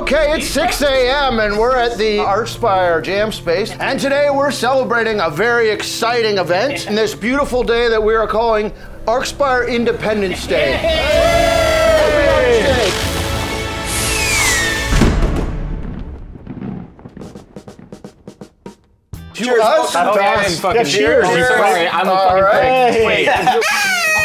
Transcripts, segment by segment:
Okay, it's 6 a.m. and we're at the ARCHSPIRE Jam Space. And today we're celebrating a very exciting event in this beautiful day that we are calling ARCHSPIRE Independence Day. Hey! Cheers! Cheers! Sorry, I'm a fucking right. Wait.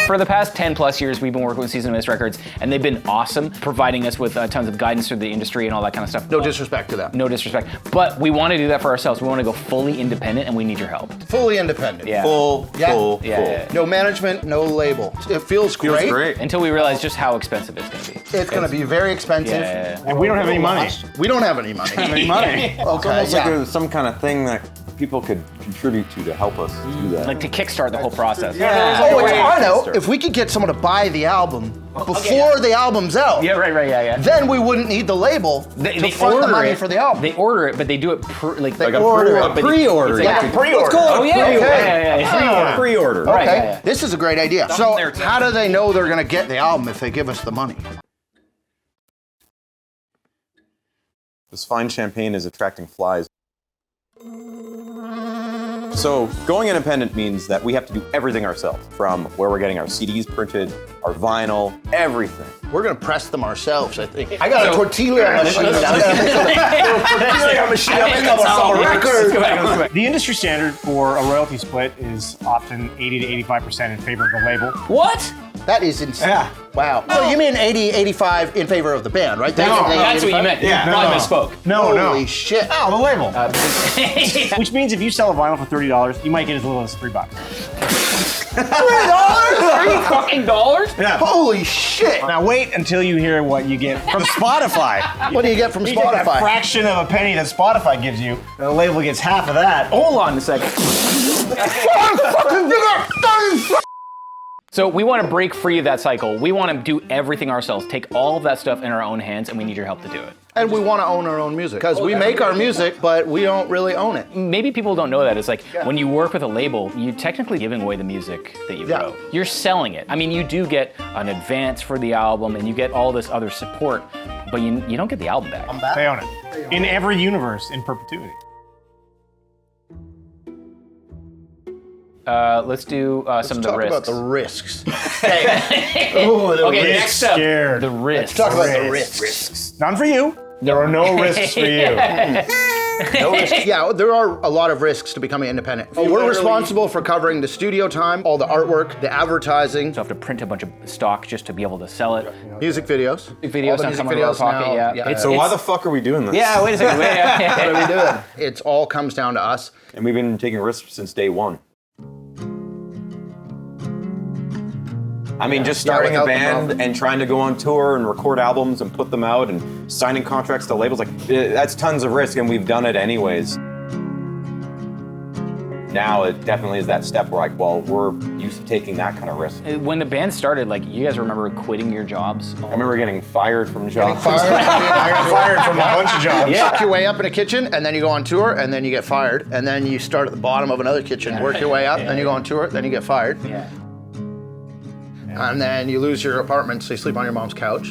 For the past 10 plus years, we've been working with Season Miss Records, and they've been awesome, providing us with tons of guidance through the industry and all that kind of stuff. No disrespect to them. No disrespect. But we want to do that for ourselves. We want to go fully independent, and we need your help. Fully independent. Yeah. Full. No management, no label. It feels great. Until we realize just how expensive it's going to be. It's going to be very expensive. Yeah. And we don't have any money. We don't have any money. money. It's almost like there's some kind of thing that people could contribute to help us do that. Like to kickstart the whole process. Oh, I know. If we could get someone to buy the album before the album's out, Yeah. then we wouldn't need the label to fund the money for the album. They order it, but they do it like They order a pre-order. Like a pre-order. Let's call it Oh, yeah. pre-order. Right, Okay, yeah. this is a great idea. So how do they know they're going to get the album if they give us the money? This fine champagne is attracting flies. So going independent means that we have to do everything ourselves, from where we're getting our CDs printed, our vinyl, everything. We're going to press them ourselves, I think. I got a tortilla machine. I'm making up some record. Let's go back. The industry standard for a royalty split is often 80 to 85% in favor of the label. What? That is insane. Yeah. Wow. So you mean 80, 85 in favor of the band, right? That's what you meant. Yeah. You probably misspoke. Holy shit. Oh, the label. Which means if you sell a vinyl for $30, you might get as little as $3. $3 Yeah. Holy shit. Now wait until you hear what you get from Spotify. What do you get from You get that Spotify? fraction of a penny that Spotify gives you. The label gets half of that. Hold on a second. So we want to break free of that cycle. We want to do everything ourselves, take all of that stuff in our own hands, and we need your help to do it. And we want to own our own music. Because we make our music, but we don't really own it. Maybe people don't know that. It's like when you work with a label, you're technically giving away the music that you wrote. You're selling it. I mean, you do get an advance for the album, and you get all this other support, but you don't get the album back. They own it. In every universe, in perpetuity. Let's do some of the Talk risks. about the risks. Okay, next up, Scared. the risks. Talk about the risks. None for you. There are no risks for you. No risks. Yeah, there are a lot of risks to becoming independent. We're responsible for covering the studio time, all the artwork, the advertising, So I have to print a bunch of stock just to be able to sell it. music videos. Videos All the on music some of our videos pocket, now, yeah. So why the fuck are we doing this? Yeah, wait a second. What are we doing? It all comes down to us. And we've been taking risks since day one. I mean, just starting a without the band problem. and trying to go on tour and record albums and put them out and signing contracts to labels, like that's tons of risk, and we've done it anyways. Now it definitely is that step where like, well, we're used to taking that kind of risk. When the band started, like, you guys remember quitting your jobs? I remember getting fired from jobs. I got fired from a bunch of jobs. Work your way up in a kitchen, and then you go on tour, and then you get fired, and then you start at the bottom of another kitchen, work your way up, then you go on tour, then you get fired, Yeah. and then you lose your apartment, so you sleep on your mom's couch.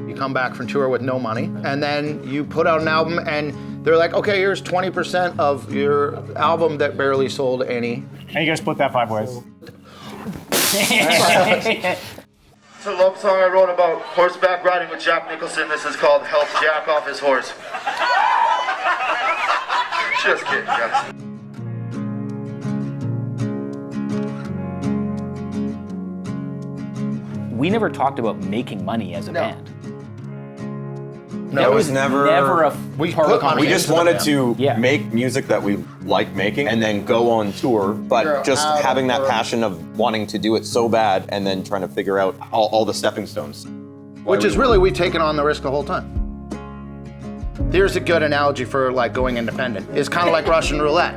You come back from tour with no money, and then you put out an album, and they're like, okay, here's 20% of your album that barely sold any. And you gotta split that 5 ways. It's a love song I wrote about horseback riding with Jack Nicholson. This is called Help Jack Off His Horse. Just kidding, guys. We never talked about making money as a No. band. No, That was never a We part put of the money We into just the wanted band. to Yeah. make music that we like making and then go on tour, but Figure out just how to having that work. passion of wanting to do it so bad and then trying to figure out all the stepping stones. Which is really, we've taken on the risk the whole time. Here's a good analogy for like going independent. It's kind of like Russian roulette.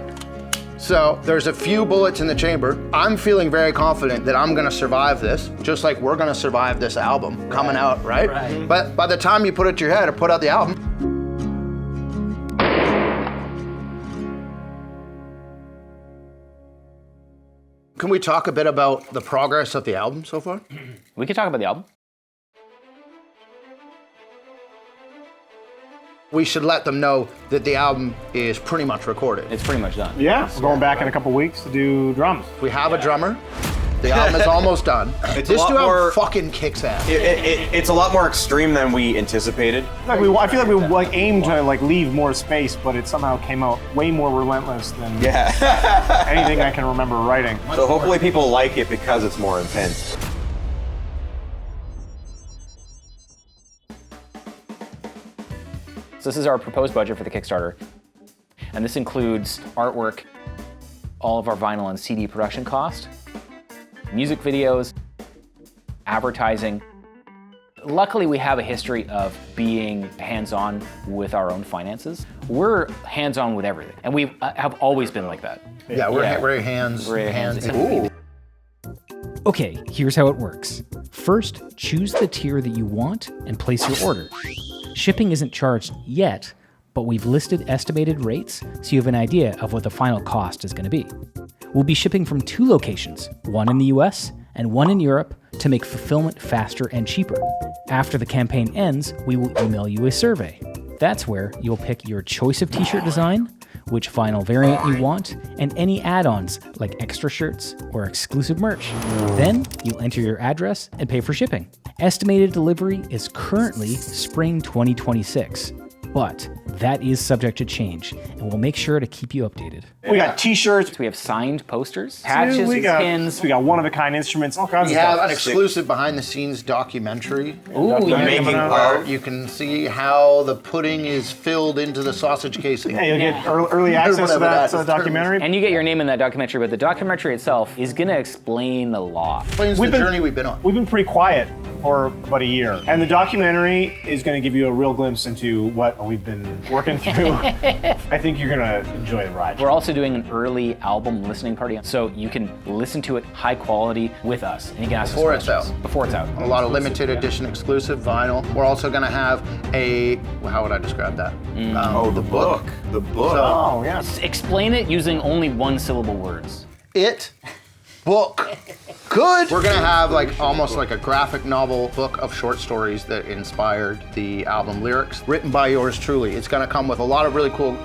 So there's a few bullets in the chamber. I'm feeling very confident that I'm gonna survive this, just like we're gonna survive this album coming out, right? But by the time you put it to your head or put out the album, can we talk a bit about the progress of the album so far? We could talk about the album. we should let them know that the album is pretty much recorded. It's pretty much done. Yeah, we're going back in a couple weeks to do drums. We have a drummer. The album is almost done. It's This a lot dude more- fucking kicks ass. It's a lot more extreme than we anticipated. I feel like we aimed to leave more space, but it somehow came out way more relentless than anything I can remember writing. So hopefully people like it because it's more intense. So this is our proposed budget for the Kickstarter. And this includes artwork, all of our vinyl and CD production cost, music videos, advertising. Luckily, we have a history of being hands-on with our own finances. We're hands-on with everything, and we have always been like that. Yeah, we're hands. Ooh. Okay, here's how it works. First, choose the tier that you want and place your order. Shipping isn't charged yet, but we've listed estimated rates so you have an idea of what the final cost is going to be. We'll be shipping from 2 locations, one in the US and one in Europe, to make fulfillment faster and cheaper. After the campaign ends, we will email you a survey. That's where you'll pick your choice of t-shirt design, which vinyl variant you want, and any add-ons like extra shirts or exclusive merch. Then you'll enter your address and pay for shipping. Estimated delivery is currently spring 2026, but that is subject to change, and we'll make sure to keep you updated. We got t-shirts, We have signed posters, patches, we got pins. we got one-of-a-kind instruments, all kinds We of have stuff. an exclusive behind-the-scenes documentary. Ooh, The yeah. making Where of. you can see how the pudding is filled into the sausage casing. Yeah, you'll get early access to Whatever that that is. documentary. And you get your name in that documentary, but the documentary itself is gonna explain a lot. Explains the journey we've been on. We've been pretty quiet for about a year. And the documentary is going to give you a real glimpse into what we've been working through. I think you're going to enjoy the ride. We're also doing an early album listening party, so you can listen to it high quality with us, and you can ask us Before it's questions. out. Before it's out. A lot of limited edition exclusive vinyl. We're also going to have a, how would I describe that? The book. The book. Oh, yeah. Explain it using only 1-syllable words. Book. Good. We're gonna have almost like a graphic novel book of short stories that inspired the album lyrics, written by yours truly. It's gonna come with a lot of really cool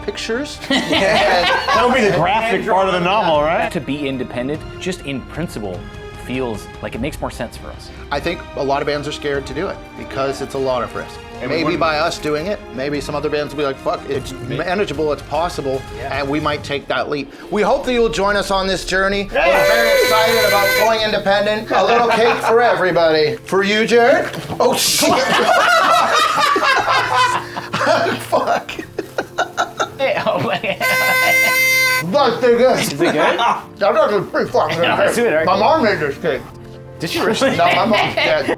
pictures. That'll be the graphic part of the novel, right? To be independent, just in principle, feels like it makes more sense for us. I think a lot of bands are scared to do it because it's a lot of risk. Maybe by us doing it, maybe some other bands will be like, fuck, it's manageable, it's possible, and we might take that leap. We hope that you'll join us on this journey. We're very excited about going independent. A little cake for everybody. For you, Jared? Oh, shit. Fuck. That's pretty good. Is it good? That's actually pretty fucking good. Let's do it, all right. My mom made this cake. Did you really? No, my mom's dead.